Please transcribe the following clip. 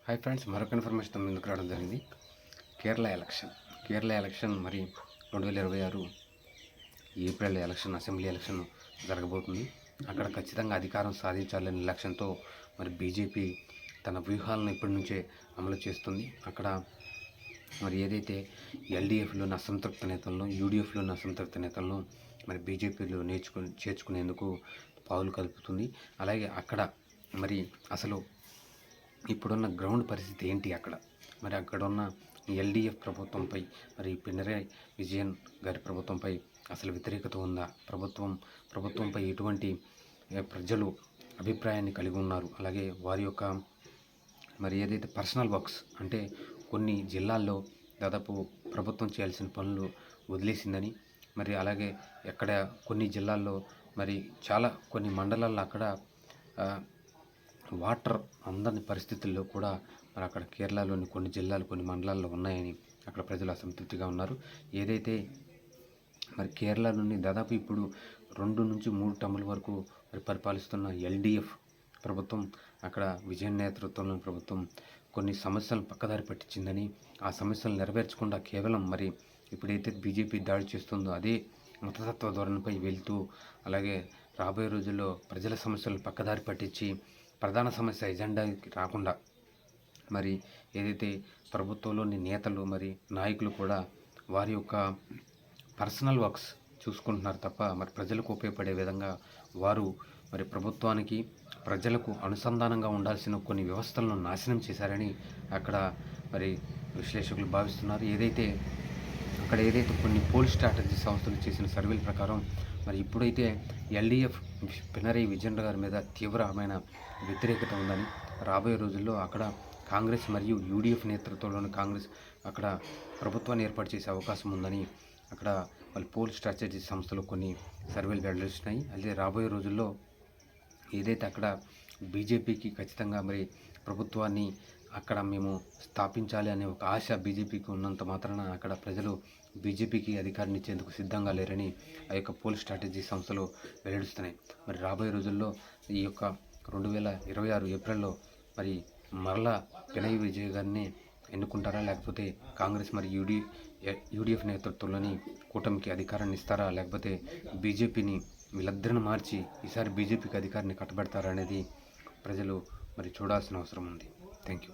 Hi friends, మరొక ఇన్ఫర్మేషన్తో ముందుకు రావడం జరిగింది. కేరళ ఎలక్షన్ మరి 2026 ఏప్రిల్ ఎలక్షన్, అసెంబ్లీ ఎలక్షన్ జరగబోతుంది. అక్కడ ఖచ్చితంగా అధికారం సాధించాలనే లక్ష్యంతో మరి బీజేపీ తన వ్యూహాలను ఇప్పటి నుంచే అమలు చేస్తుంది. అక్కడ మరి ఏదైతే ఎల్డీఎఫ్లోని అసంతృప్త నేతలను, యూడీఎఫ్లోని అసంతృప్త నేతలను మరి బీజేపీలో చేర్చుకునేందుకు పావులు కలుపుతుంది. అలాగే అక్కడ మరి అసలు ఇప్పుడున్న గ్రౌండ్ పరిస్థితి ఏంటి, మరి అక్కడ ఉన్న ఎల్డీఎఫ్ ప్రభుత్వంపై, మరి పినరయ్ విజయన్ గారి ప్రభుత్వంపై అసలు వ్యతిరేకత ఉందా, ప్రభుత్వంపై ఎటువంటి ప్రజలు అభిప్రాయాన్ని కలిగి ఉన్నారు, అలాగే వారి యొక్క మరి ఏదైతే పర్సనల్ వర్క్స్ అంటే కొన్ని జిల్లాల్లో దాదాపు ప్రభుత్వం చేయాల్సిన పనులు వదిలేసిందని, మరి అలాగే ఎక్కడ కొన్ని జిల్లాల్లో మరి కొన్ని మండలాల్లో అక్కడ వాటర్ అందని పరిస్థితుల్లో కూడా మరి అక్కడ కేరళలోని కొన్ని జిల్లాలు, కొన్ని మండలాల్లో ఉన్నాయని అక్కడ ప్రజలు అసంతృప్తిగా ఉన్నారు. ఏదైతే మరి కేరళలోని దాదాపు ఇప్పుడు 2 నుంచి 3 టర్ముల వరకు మరి పరిపాలిస్తున్న ఎల్డీఎఫ్ ప్రభుత్వం, అక్కడ విజయన్ నేతృత్వంలోని ప్రభుత్వం కొన్ని సమస్యలను పక్కదారి పట్టించిందని, ఆ సమస్యలు నెరవేర్చకుండా కేవలం మరి ఇప్పుడైతే బీజేపీ దాడి చేస్తుందో అదే మతతత్వ ధోరణిపై వెళ్తూ, అలాగే రాబోయే రోజుల్లో ప్రజల సమస్యలను పక్కదారి పట్టించి ప్రధాన సమస్య ఎజెండాకి రాకుండా మరి ఏదైతే ప్రభుత్వంలోని నేతలు మరి నాయకులు కూడా వారి యొక్క పర్సనల్ వర్క్స్ చూసుకుంటున్నారు తప్ప మరి ప్రజలకు ఉపయోగపడే విధంగా వారు మరి ప్రభుత్వానికి, ప్రజలకు అనుసంధానంగా ఉండాల్సిన కొన్ని వ్యవస్థలను నాశనం చేశారని అక్కడ మరి విశ్లేషకులు భావిస్తున్నారు. ఏదైతే కొన్ని పోల్ స్ట్రాటజీ సంస్థలు చేసిన సర్వేల ప్రకారం మరి ఇప్పుడైతే ఎల్డీఎఫ్ పినరయ్ విజయన్ గారి మీద తీవ్రమైన వ్యతిరేకత ఉందని, రాబోయే రోజుల్లో అక్కడ కాంగ్రెస్ మరియు యూడీఎఫ్ నేతృత్వంలోని కాంగ్రెస్ అక్కడ ప్రభుత్వాన్ని ఏర్పాటు చేసే అవకాశం ఉందని అక్కడ వాళ్ళు పోల్ స్ట్రాటజీ సంస్థలు కొన్ని సర్వేలు వెల్లడిస్తున్నాయి. అదే రాబోయే రోజుల్లో ఏదైతే అక్కడ బీజేపీకి ఖచ్చితంగా మరి ప్రభుత్వాన్ని అక్కడ మేము స్థాపించాలి అనే ఒక ఆశ బీజేపీకి ఉన్నంత మాత్రాన అక్కడ ప్రజలు బీజేపీకి అధికారాన్ని ఇచ్చేందుకు సిద్ధంగా లేరని ఆ యొక్క పోల్ స్ట్రాటజీ సంస్థలు వెల్లడిస్తున్నాయి. మరి రాబోయే రోజుల్లో ఈ యొక్క 2026 ఏప్రిల్లో మరి మరలా పినరయ్ విజయన్ గారిని ఎన్నుకుంటారా, లేకపోతే కాంగ్రెస్ మరి యూడీఎఫ్ నేతృత్వంలోని కూటమికి అధికారాన్ని ఇస్తారా, లేకపోతే బీజేపీని వీళ్ళిద్దరిని మార్చి ఈసారి బీజేపీకి అధికారాన్ని కట్టబెడతారా అనేది ప్రజలు మరి చూడాల్సిన అవసరం ఉంది. Thank you.